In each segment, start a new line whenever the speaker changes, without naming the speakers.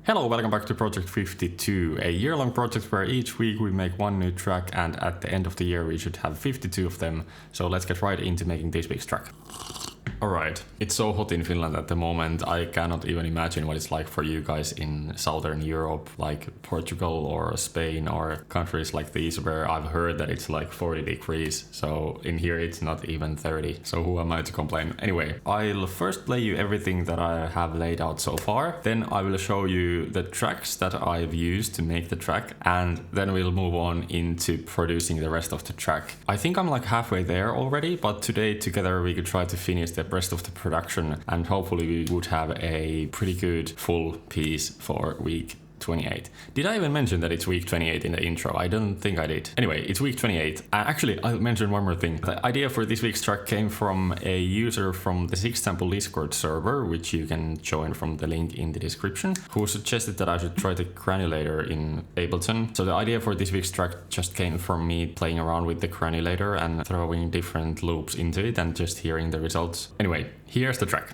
Hello, welcome back to Project 52, a year-long project where each week we make one new track and at the end of the year we should have 52 of them. So let's get right into making this week's track. Alright, it's so hot in Finland at the moment, I cannot even imagine what it's like for you guys in Southern Europe, like Portugal or Spain or countries like these where I've heard that it's like 40 degrees, so in here it's not even 30, so who am I to complain? Anyway, I'll first play you everything that I have laid out so far, then I will show you the tracks that I've used to make the track, and then we'll move on into producing the rest of the track. I think I'm like halfway there already, but today together we could try to finish the rest of the production and hopefully we would have a pretty good full piece for week 28. Did I even mention that it's week 28 in the intro? I don't think I did. Anyway, it's week 28. Actually, I'll mention one more thing. The idea for this week's track came from a user from the Sixth Sample Discord server, which you can join from the link in the description, who suggested that I should try the granulator in Ableton. So the idea for this week's track just came from me playing around with the granulator and throwing different loops into it and just hearing the results. Anyway, here's the track.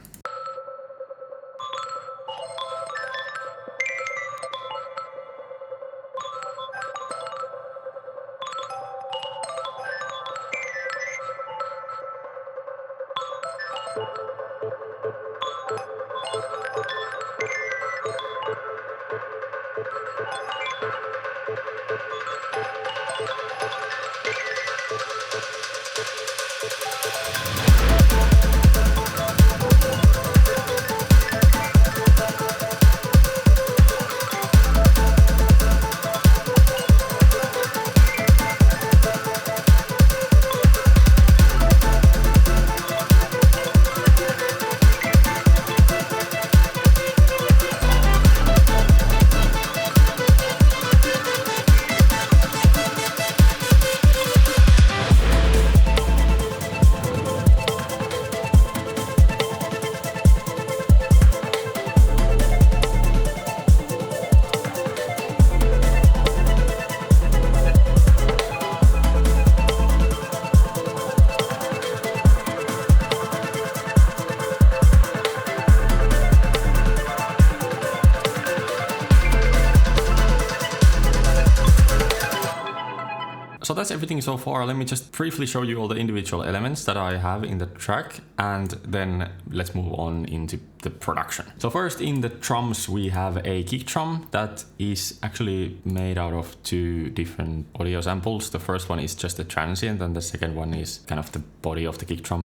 So that's everything so far. Let me just briefly show you all the individual elements that I have in the track, and then let's move on into the production. So first in the drums we have a kick drum that is actually made out of two different audio samples. The first one is just a transient and the second one is kind of the body of the kick drum.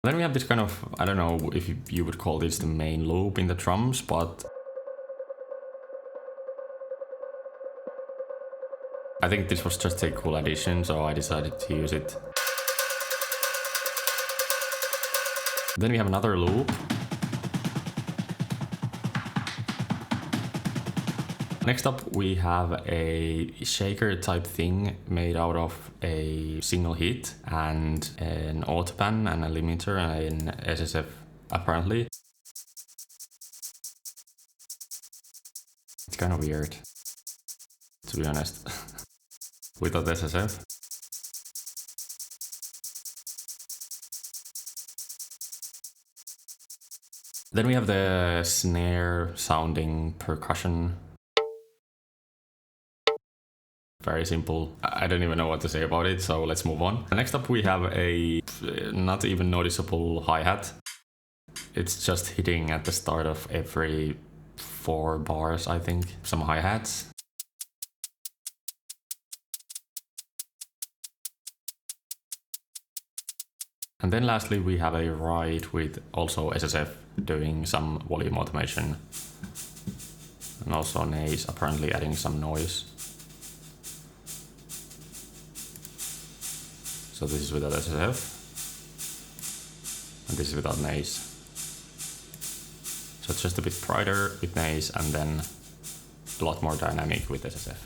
Then we have this kind of, I don't know if you would call this the main loop in the drums, but I think this was just a cool addition, so I decided to use it. Then we have another loop. Next up we have a shaker type thing made out of a single hit and an autopan and a limiter and an SSF apparently. It's kind of weird, to be honest. Without SSF. Then we have the snare sounding percussion. Very simple. I don't even know what to say about it, so let's move on. Next up we have a not even noticeable hi-hat. It's just hitting at the start of every 4 bars, I think. Some hi-hats. And then lastly we have a ride with also SSF doing some volume automation. And also Naze apparently adding some noise. So this is without SSF. And this is without Naze. So it's just a bit brighter with Naze and then a lot more dynamic with SSF.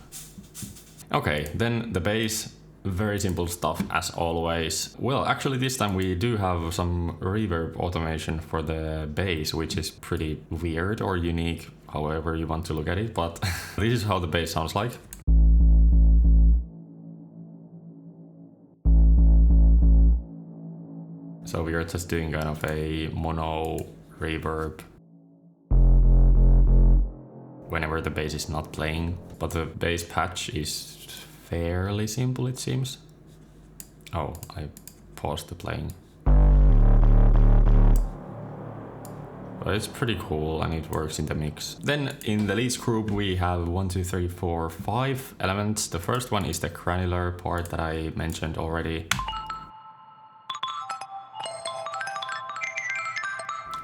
Okay, then the bass. Very simple stuff as always. Well, actually this time we do have some reverb automation for the bass, which is pretty weird or unique, however you want to look at it, but this is how the bass sounds like. So we are just doing kind of a mono reverb whenever the bass is not playing. But the bass patch is fairly simple, it seems. Oh, I paused the playing. But it's pretty cool and it works in the mix. Then in the leads group we have 1, 2, 3, 4, 5 elements. The first one is the granular part that I mentioned already.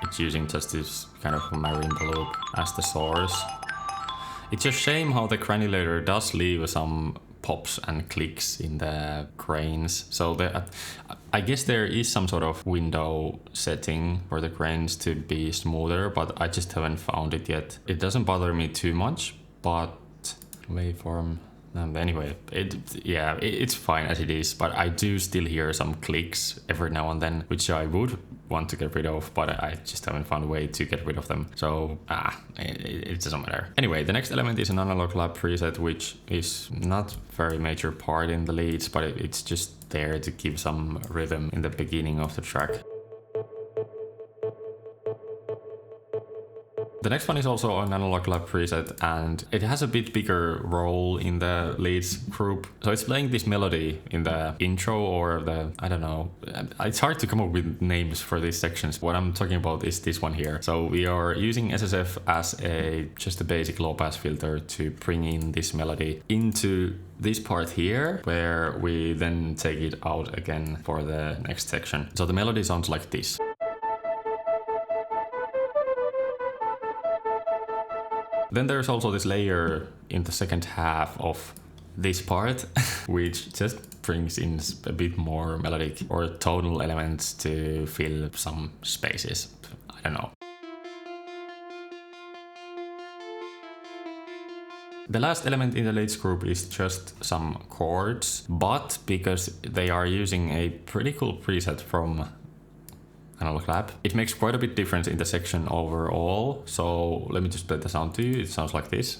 It's using just this kind of marimba loop as the source. It's a shame how the granulator does leave some pops and clicks in the grains. So I guess there is some sort of window setting for the grains to be smoother, but I just haven't found it yet. It doesn't bother me too much, but waveform. Anyway, it's fine as it is, but I do still hear some clicks every now and then, which I would want to get rid of, but I just haven't found a way to get rid of them. So, it doesn't matter. Anyway, the next element is an Analog Lab preset, which is not very major part in the leads, but it's just there to give some rhythm in the beginning of the track. The next one is also an Analog Lab preset, and it has a bit bigger role in the leads group. So it's playing this melody in the intro or I don't know. It's hard to come up with names for these sections. What I'm talking about is this one here. So we are using SSF as just a basic low pass filter to bring in this melody into this part here, where we then take it out again for the next section. So the melody sounds like this. Then there's also this layer in the second half of this part, which just brings in a bit more melodic or tonal elements to fill some spaces. I don't know. The last element in the leads group is just some chords, but because they are using a pretty cool preset from Analog Lab, it makes quite a bit difference in the section overall. So let me just play the sound to you. It sounds like this.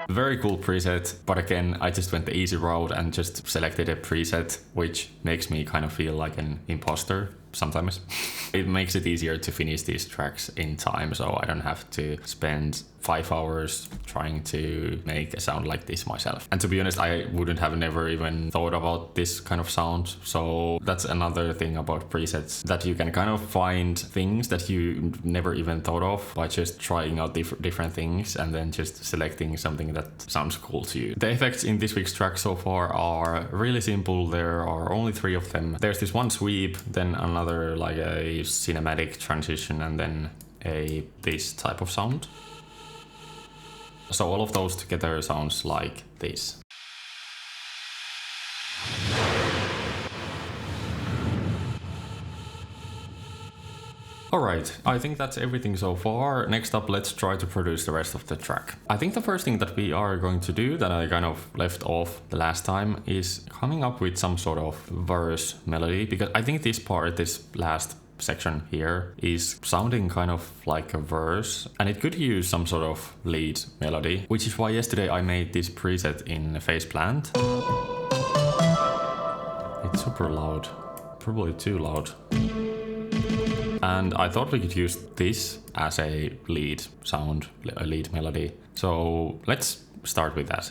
Very cool preset, but again, I just went the easy route and just selected a preset, which makes me kind of feel like an imposter sometimes. It makes it easier to finish these tracks in time, so I don't have to spend 5 hours trying to make a sound like this myself. And to be honest, I wouldn't have never even thought about this kind of sound. So that's another thing about presets, that you can kind of find things that you never even thought of by just trying out different things and then just selecting something that sounds cool to you. The effects in this week's track so far are really simple. There are only 3 of them. There's this one sweep, then another like a cinematic transition, and then this type of sound. So all of those together sounds like this. Alright, I think that's everything so far. Next up, let's try to produce the rest of the track. I think the first thing that we are going to do, that I kind of left off the last time, is coming up with some sort of verse melody, because I think this last section here is sounding kind of like a verse, and it could use some sort of lead melody, which is why yesterday I made this preset in Faceplant. It's super loud, probably too loud. And I thought we could use this as a lead sound, a lead melody. So let's start with that.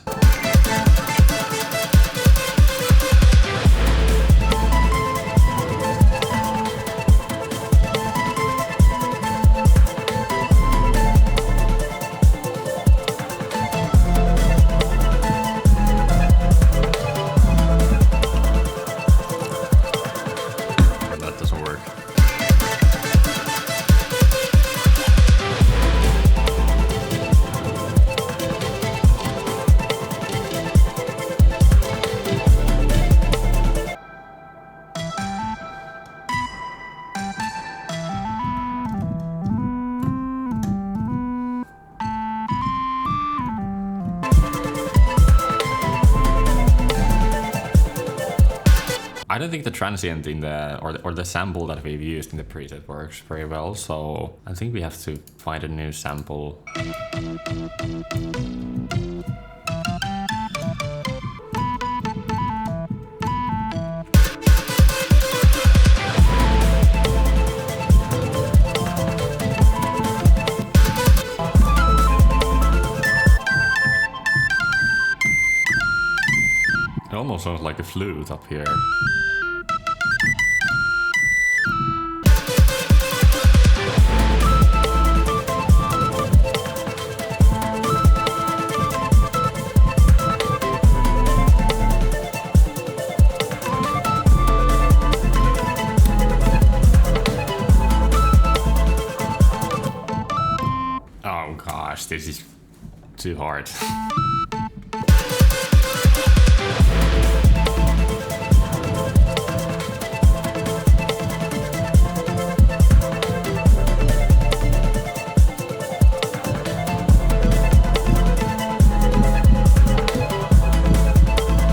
I don't think the transient in the or the sample that we've used in the preset works very well, so I think we have to find a new sample. almost sounds like a flute up here. Oh gosh, this is too hard.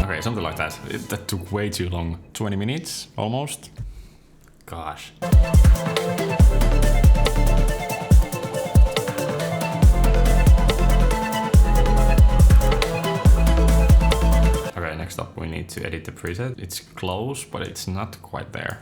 Okay, something like that. That took way too long. 20 minutes, almost. Gosh. Next up we need to edit the preset. It's close, but it's not quite there.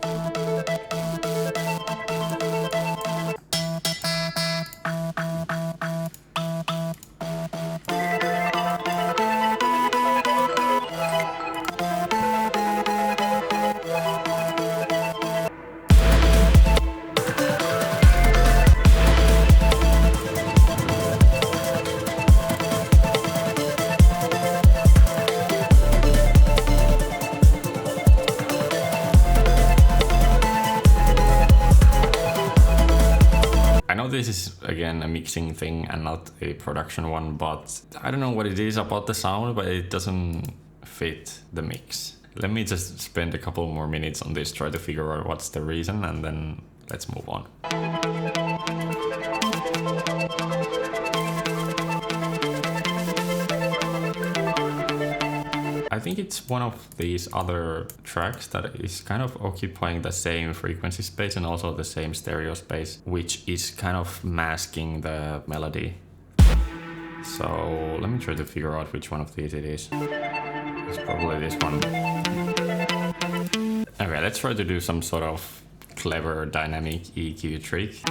This is again a mixing thing and not a production one, but I don't know what it is about the sound, but it doesn't fit the mix. Let me just spend a couple more minutes on this, try to figure out what's the reason, and then let's move on. I think it's one of these other tracks that is kind of occupying the same frequency space and also the same stereo space, which is kind of masking the melody. So let me try to figure out which one of these it is. It's probably this one. Okay, let's try to do some sort of clever dynamic EQ trick.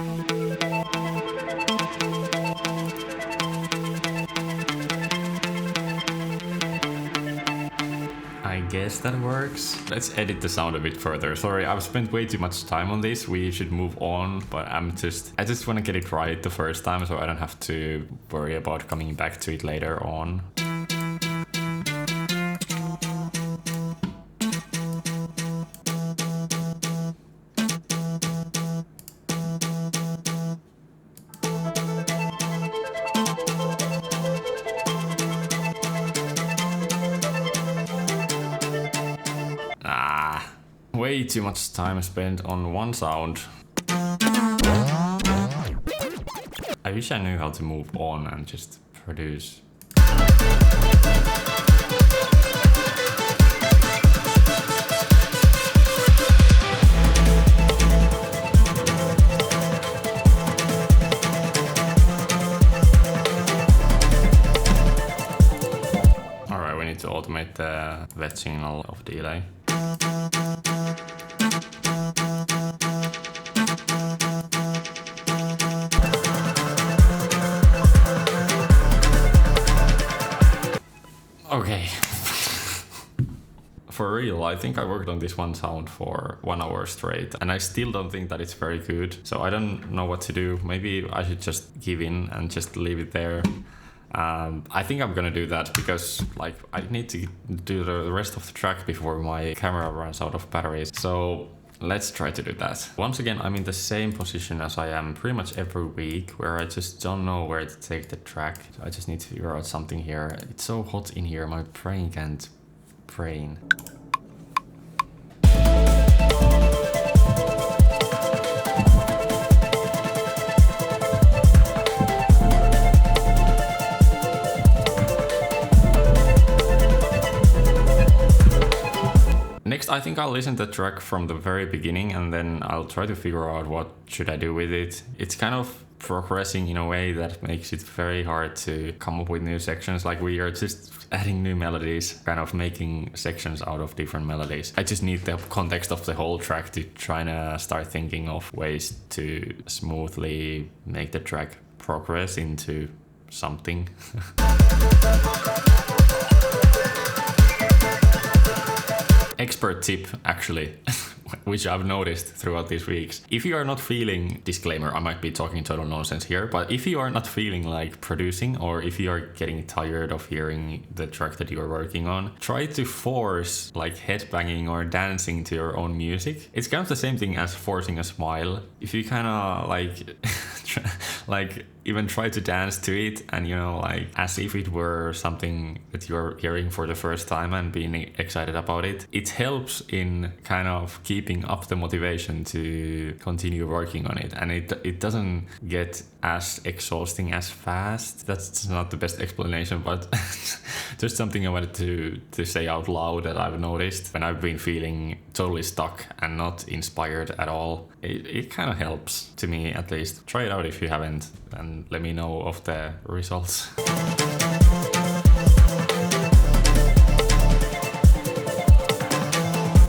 I guess that works. Let's edit the sound a bit further. Sorry, I've spent way too much time on this. We should move on, but I just want to get it right the first time so I don't have to worry about coming back to it later on. Way too much time spent on one sound. I wish I knew how to move on and just produce. Alright, we need to automate the wet signal of delay. Okay. For real, I think I worked on this one sound for 1 hour straight and I still don't think that it's very good. So I don't know what to do. Maybe I should just give in and just leave it there. I think I'm gonna do that because like I need to do the rest of the track before my camera runs out of batteries. So let's try to do that. Once again, I'm in the same position as I am pretty much every week where I just don't know where to take the track. So I just need to figure out something here. It's so hot in here, my brain can't brain. Next, I think I'll listen to the track from the very beginning and then I'll try to figure out what should I do with it. It's kind of progressing in a way that makes it very hard to come up with new sections. Like we are just adding new melodies, kind of making sections out of different melodies. I just need the context of the whole track to try to start thinking of ways to smoothly make the track progress into something. expert tip actually, which I've noticed throughout these weeks. If you are not feeling, disclaimer, I might be talking total nonsense here, but if you are not feeling like producing, or if you are getting tired of hearing the track that you are working on, try to force like headbanging or dancing to your own music. It's kind of the same thing as forcing a smile. If you kind of like even try to dance to it, and like as if it were something that you're hearing for the first time and being excited about it, it helps in kind of keeping up the motivation to continue working on it, and it doesn't get as exhausting as fast. That's not the best explanation, but just something I wanted to say out loud that I've noticed when I've been feeling totally stuck and not inspired at all. It kind of helps, to me at least. Try it out if you haven't, and let me know of the results.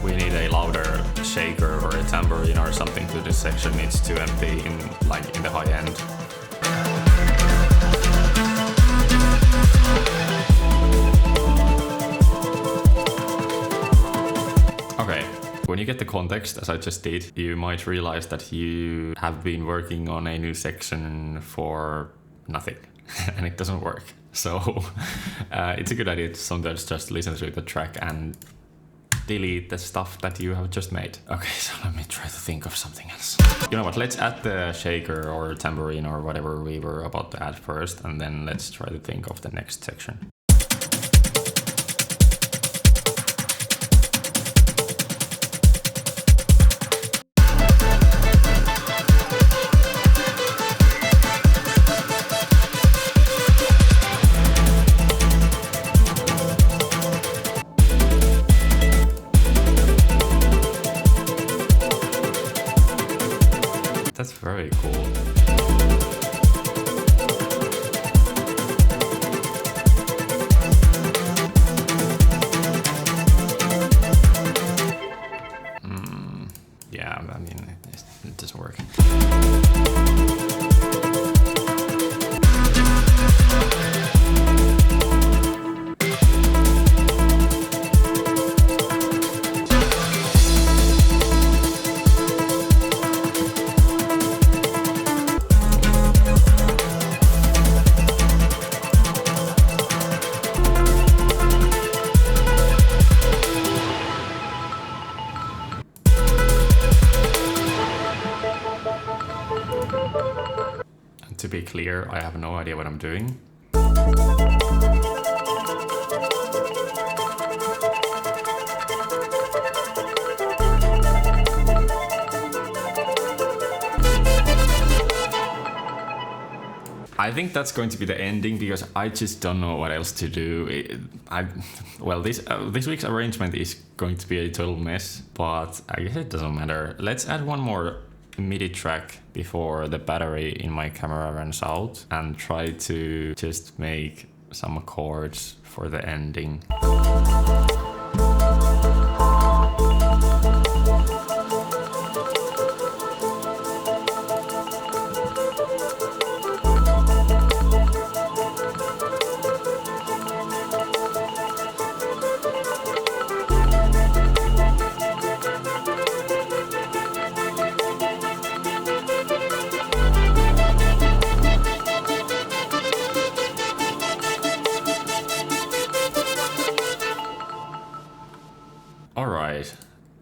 We need a louder shaker or a tambourine or something to this section. It's too empty in the high end. When you get the context, as I just did, you might realize that you have been working on a new section for nothing and it doesn't work. So it's a good idea to sometimes just listen to the track and delete the stuff that you have just made. Okay, so let me try to think of something else. You know what, let's add the shaker or tambourine or whatever we were about to add first, and then let's try to think of the next section. That's very cool. Yeah, I mean, it doesn't work. To be clear, I have no idea what I'm doing. I think that's going to be the ending because I just don't know what else to do. This week's arrangement is going to be a total mess, but I guess it doesn't matter. Let's add one more MIDI track before the battery in my camera runs out and try to just make some chords for the ending. Alright,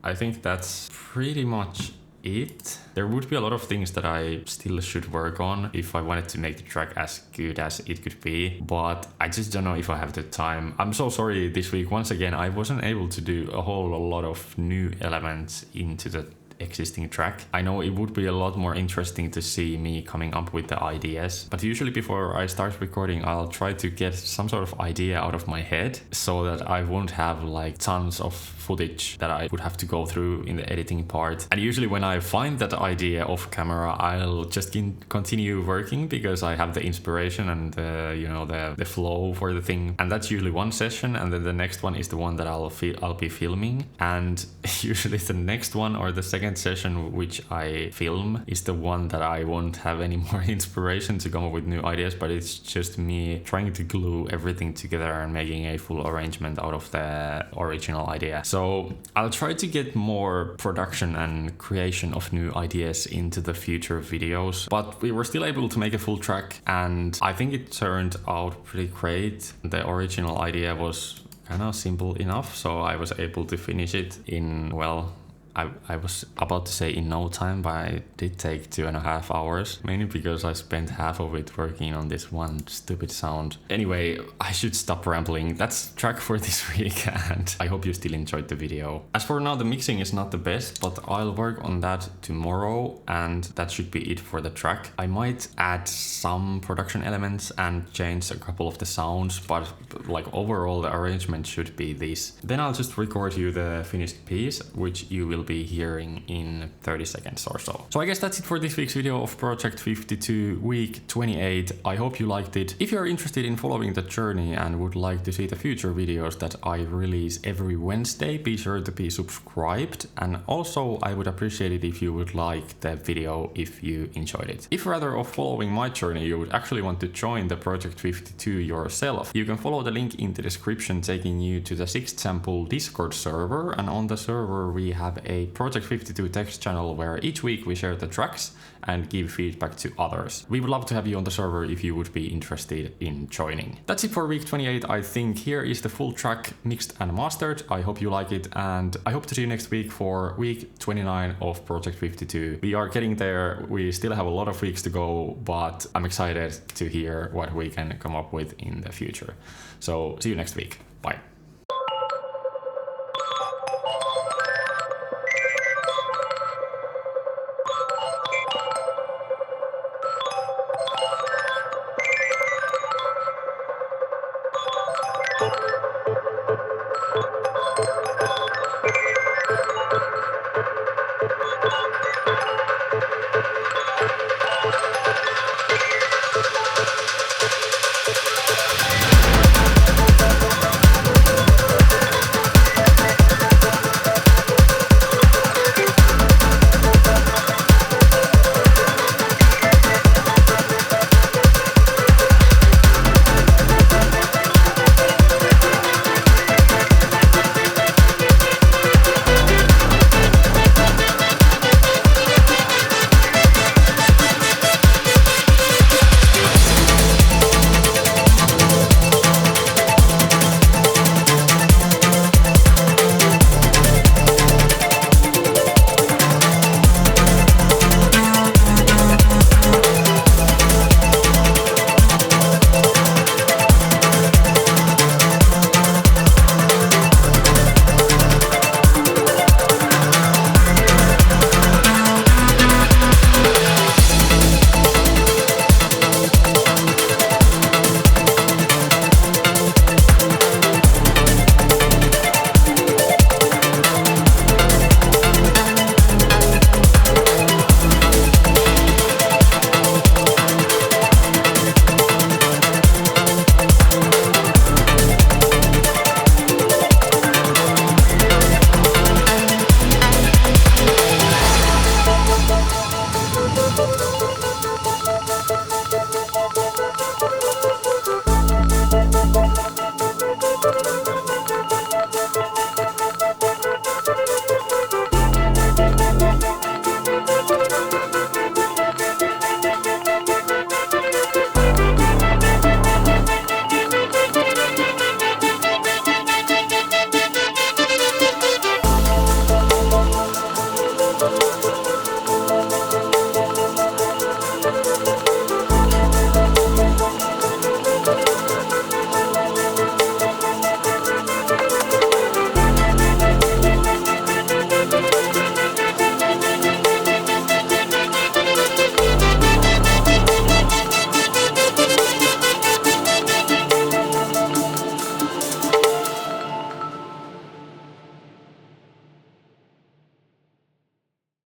I think that's pretty much it. There would be a lot of things that I still should work on if I wanted to make the track as good as it could be, but I just don't know if I have the time. I'm so sorry this week. Once again, I wasn't able to do a whole lot of new elements into the existing track. I know it would be a lot more interesting to see me coming up with the ideas, but usually before I start recording, I'll try to get some sort of idea out of my head so that I won't have like tons of footage that I would have to go through in the editing part. And usually when I find that idea off camera, I'll just continue working because I have the inspiration and the flow for the thing. And that's usually one session, and then the next one is the one that I'll be filming, and usually the next one or the second second session which I film is the one that I won't have any more inspiration to come up with new ideas, but it's just me trying to glue everything together and making a full arrangement out of the original idea. So I'll try to get more production and creation of new ideas into the future videos, but we were still able to make a full track and I think it turned out pretty great. The original idea was kind of simple enough, so I was able to finish it in, well, I was about to say in no time, but it did take 2.5 hours, mainly because I spent half of it working on this one stupid sound. Anyway, I should stop rambling. That's the track for this week, and I hope you still enjoyed the video. As for now, the mixing is not the best, but I'll work on that tomorrow, and that should be it for the track. I might add some production elements and change a couple of the sounds, but like overall the arrangement should be this. Then I'll just record you the finished piece, which you will be hearing in 30 seconds or so. So I guess that's it for this week's video of Project 52 week 28. I hope you liked it. If you're interested in following the journey and would like to see the future videos that I release every Wednesday, be sure to be subscribed, and also I would appreciate it if you would like the video if you enjoyed it. If rather of following my journey you would actually want to join the Project 52 yourself, you can follow the link in the description taking you to the Sixth Sample Discord server, and on the server we have a Project 52 text channel where each week we share the tracks and give feedback to others. We would love to have you on the server if you would be interested in joining. That's it for week 28, I think. Here is the full track mixed and mastered. I hope you like it, and I hope to see you next week for week 29 of Project 52. We are getting there. We still have a lot of weeks to go, but I'm excited to hear what we can come up with in the future. So see you next week. Bye.